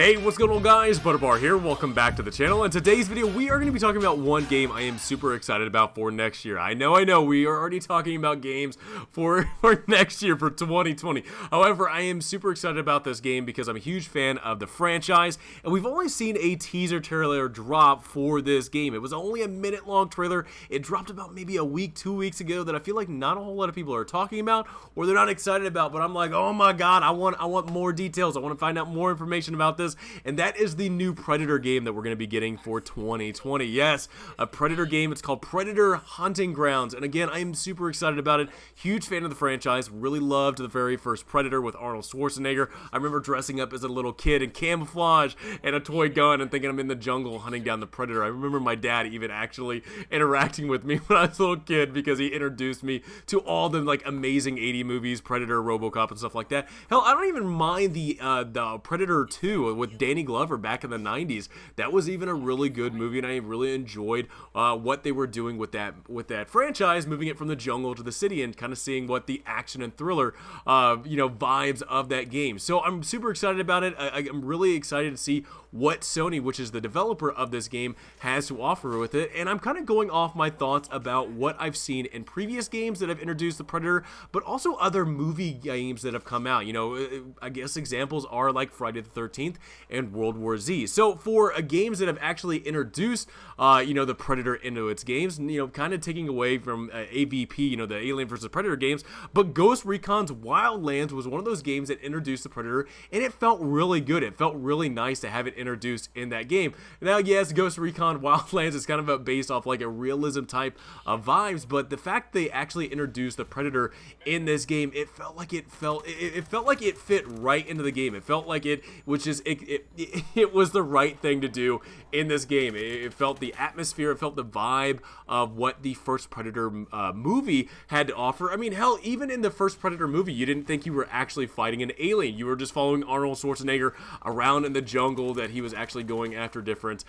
Hey, what's going on guys? Butterbar here, welcome back to the channel. In today's video, we are going to be talking about one game I am super excited about for next year. I know, we are already talking about games for next year, for 2020. However, I am super excited about this game because I'm a huge fan of the franchise, and we've only seen a teaser trailer drop for this game. It was only a minute-long trailer. It dropped about maybe a week, 2 weeks ago that I feel like not a whole lot of people are talking about, or they're not excited about, but I'm like, oh my god, I want more details. I want to find out more information about this, and that is the new Predator game that we're going to be getting for 2020. Yes, a Predator game. It's called Predator Hunting Grounds, and again, I am super excited about it. Huge fan of the franchise. Really loved the very first Predator with Arnold Schwarzenegger. I remember dressing up as a little kid in camouflage and a toy gun and thinking I'm in the jungle hunting down the Predator. I remember my dad even actually interacting with me when I was a little kid because he introduced me to all the like amazing 80 movies, Predator, RoboCop, and stuff like that. Hell, I don't even mind the Predator 2 with Danny Glover back in the 90s. That was even a really good movie, and I really enjoyed what they were doing with that franchise, moving it from the jungle to the city and kind of seeing what the action and thriller vibes of that game. So I'm super excited about it. I'm really excited to see what Sony, which is the developer of this game, has to offer with it, and I'm kind of going off my thoughts about what I've seen in previous games that have introduced the Predator, but also other movie games that have come out. You know, I guess examples are like Friday the 13th and World War Z. So for games that have actually introduced the Predator into its games, kind of taking away from AVP, the Alien vs. Predator games, but Ghost Recon's Wildlands was one of those games that introduced the Predator, and it felt really good. It felt really nice to have it introduced in that game. Now, yes, Ghost Recon Wildlands is kind of based off like a realism type of vibes, but the fact they actually introduced the Predator in this game, it felt like it fit right into the game. It felt like it was the right thing to do in this game. It felt the atmosphere, it felt the vibe of what the first Predator movie had to offer. I mean, hell, even in the first Predator movie, you didn't think you were actually fighting an alien. You were just following Arnold Schwarzenegger around in the jungle, that he was actually going after different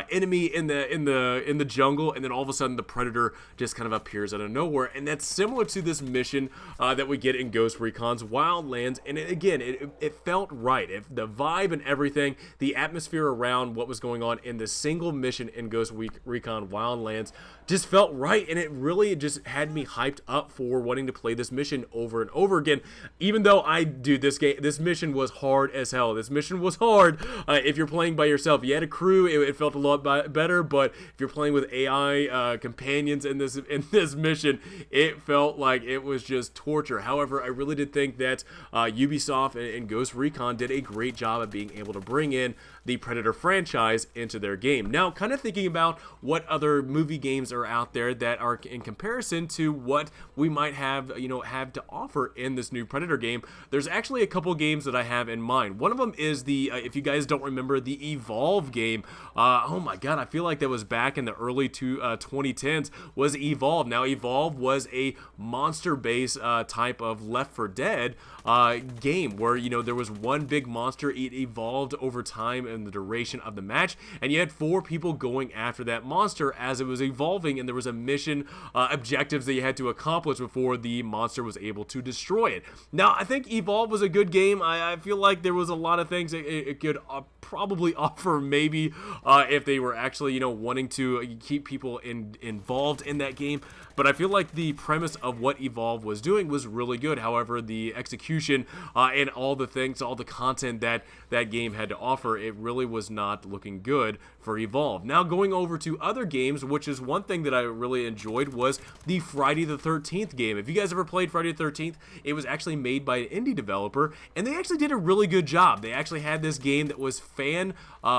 enemy in the jungle, and then all of a sudden the Predator just kind of appears out of nowhere. And that's similar to this mission that we get in Ghost Recon's Wildlands, and it felt right. The vibe and everything, the atmosphere around what was going on in this single mission in Ghost Recon Wildlands just felt right, and it really just had me hyped up for wanting to play this mission over and over again. Even though this mission was hard as hell. This mission was hard if you're playing by yourself. You had a crew, it felt a lot better, but if you're playing with AI companions in this mission, it felt like it was just torture. However, I really did think that Ubisoft and Ghost Recon did a great job of being able to bring in the Predator franchise into their game. Now, kind of thinking about what other movie games are out there that are in comparison to what we might have to offer in this new Predator game, there's actually a couple games that I have in mind. One of them is the, if you guys don't remember, the Evolve game. Oh my god, I feel like that was back in the early 2010s, was Evolve. Now, Evolve was a monster-based type of Left 4 Dead game where, there was one big monster. It evolved over time in the duration of the match, and you had 4 people going after that monster as it was evolving, and there was a mission objectives that you had to accomplish before the monster was able to destroy it. Now, I think Evolve was a good game. I feel like there was a lot of things it could probably offer, maybe if they were actually wanting to keep people involved in that game. But I feel like the premise of what Evolve was doing was really good. However, the execution and all the things, all the content that game had to offer, it really was not looking good for Evolve. Now, going over to other games, which is one thing that I really enjoyed, was the Friday the 13th game. If you guys ever played Friday the 13th, it was actually made by an indie developer, and they actually did a really good job. They actually had this game that was fan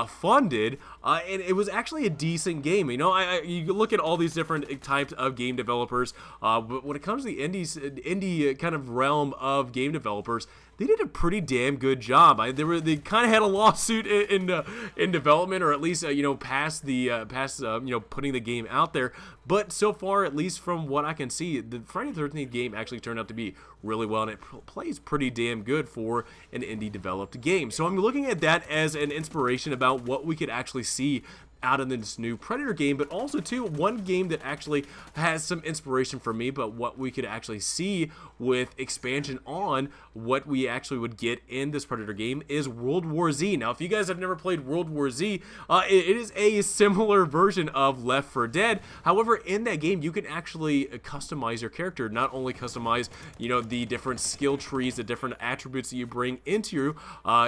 funded, and it was actually a decent game. You look at all these different types of game developers, but when it comes to the indie kind of realm of game developers, they did a pretty damn good job. They kind of had a lawsuit in development, or at least past putting the game out there. But so far, at least from what I can see, the Friday the 13th game actually turned out to be really well, and it plays pretty damn good for an indie developed game. So I'm looking at that as an inspiration about what we could actually see out of this new Predator game, but also too one game that actually has some inspiration for me, but what we could actually see with expansion on what we actually would get in this Predator game is World War Z. Now, if you guys have never played World War Z, it is a similar version of Left 4 Dead. However, in that game, you can actually customize your character, not only customize, you know, the different skill trees, the different attributes that you bring into your,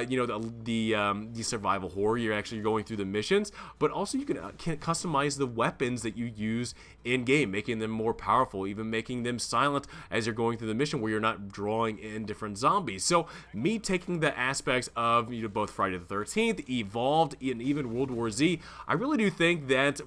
you know, the survival horror. You're actually going through the missions, but also you can customize the weapons that you use in game, making them more powerful, even making them silent as you're going through the mission, where you're not drawing in different zombies. So me taking the aspects of, you know, both Friday the 13th, Evolved, and even World War Z, I really do think that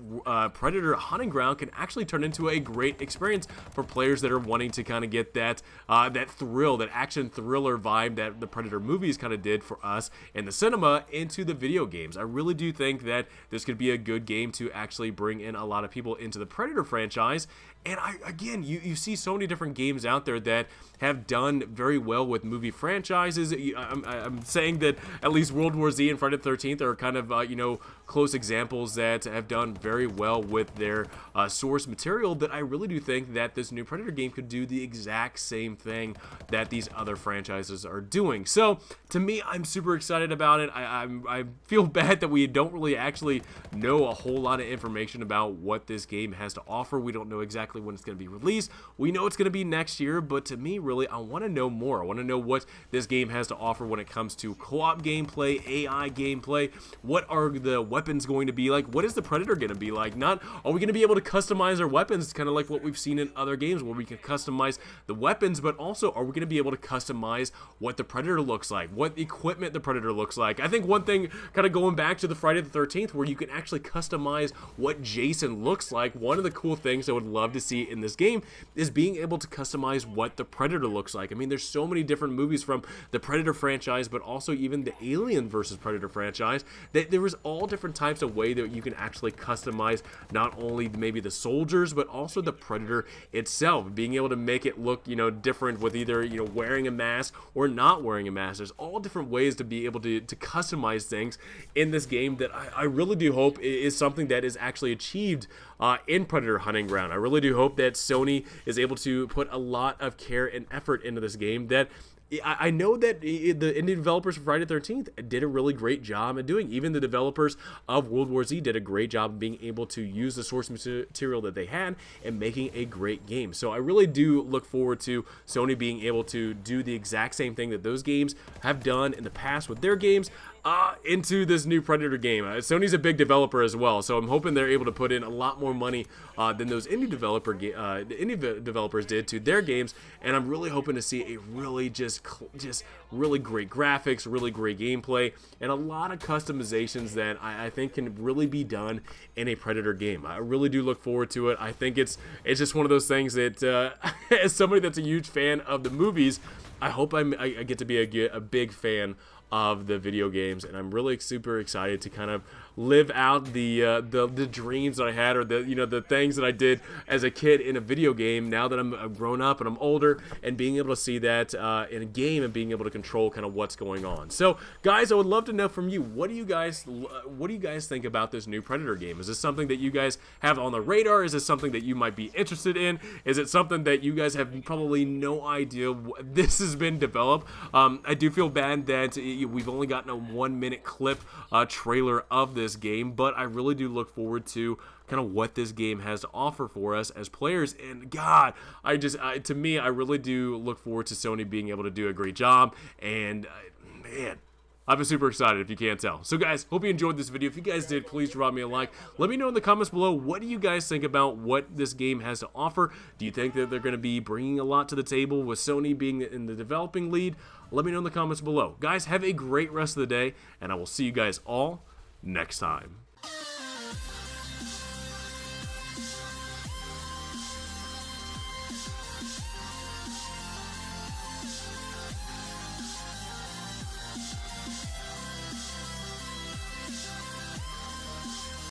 Predator Hunting Ground can actually turn into a great experience for players that are wanting to kind of get that that thrill, that action thriller vibe that the Predator movies kind of did for us in the cinema into the video games. I really do think that this could be a good game to actually bring in a lot of people into the Predator franchise. And again, you see so many different games out there that have done very well with movie franchises. I'm saying that at least World War Z and Friday the 13th are kind of, you know, close examples that have done very well with their source material, but I really do think that this new Predator game could do the exact same thing that these other franchises are doing. So, to me, I'm super excited about it. I feel bad that we don't really actually know a whole lot of information about what this game has to offer. We don't know exactly when it's going to be released. We know it's going to be next year, but to me, really, I want to know more. I want to know what this game has to offer when it comes to co-op gameplay, AI gameplay. What are the weapons going to be like? What is the Predator going to be like? Not, are we going to be able to customize our weapons, kind of like what we've seen in other games where we can customize the weapons, but also are we going to be able to customize what the Predator looks like, what equipment the Predator looks like? I think one thing, kind of going back to the Friday the 13th, where you can actually customize what Jason looks like, one of the cool things I would love to see in this game is being able to customize what the Predator looks like. I mean, there's so many different movies from the Predator franchise, but also even the Alien versus Predator franchise, that there was all different types of way that you can actually customize not only maybe the soldiers, but also the Predator itself, being able to make it look, you know, different with either, you know, wearing a mask or not wearing a mask. There's all different ways to be able to customize things in this game that I really do hope is something that is actually achieved in Predator Hunting Ground. I really do hope that Sony is able to put a lot of care and effort into this game. That I know that the indie developers of Friday the 13th did a really great job at doing. Even the developers of World War Z did a great job of being able to use the source material that they had and making a great game. So I really do look forward to Sony being able to do the exact same thing that those games have done in the past with their games into this new Predator game. Sony's a big developer as well, so I'm hoping they're able to put in a lot more money than those indie developers did to their games, and I'm really hoping to see a really just really great graphics, really great gameplay, and a lot of customizations that I think can really be done in a Predator game. I really do look forward to it. I think it's just one of those things that, as somebody that's a huge fan of the movies, I hope I get to be a big fan of the video games, and I'm really super excited to kind of live out the dreams that I had, or the things that I did as a kid in a video game. Now that I'm grown up and I'm older, and being able to see that in a game and being able to control kind of what's going on. So, guys, I would love to know from you, what do you guys think about this new Predator game? Is this something that you guys have on the radar? Is this something that you might be interested in? Is it something that you guys have probably no idea this has been developed? I do feel bad that we've only gotten a 1-minute clip trailer of this game, but I really do look forward to kind of what this game has to offer for us as players. And God, to me, I really do look forward to Sony being able to do a great job. And man, I've been super excited, if you can't tell. So guys, hope you enjoyed this video. If you guys did, please drop me a like. Let me know in the comments below, what do you guys think about what this game has to offer? Do you think that they're going to be bringing a lot to the table with Sony being in the developing lead? Let me know in the comments below. Guys, have a great rest of the day, and I will see you guys all next time.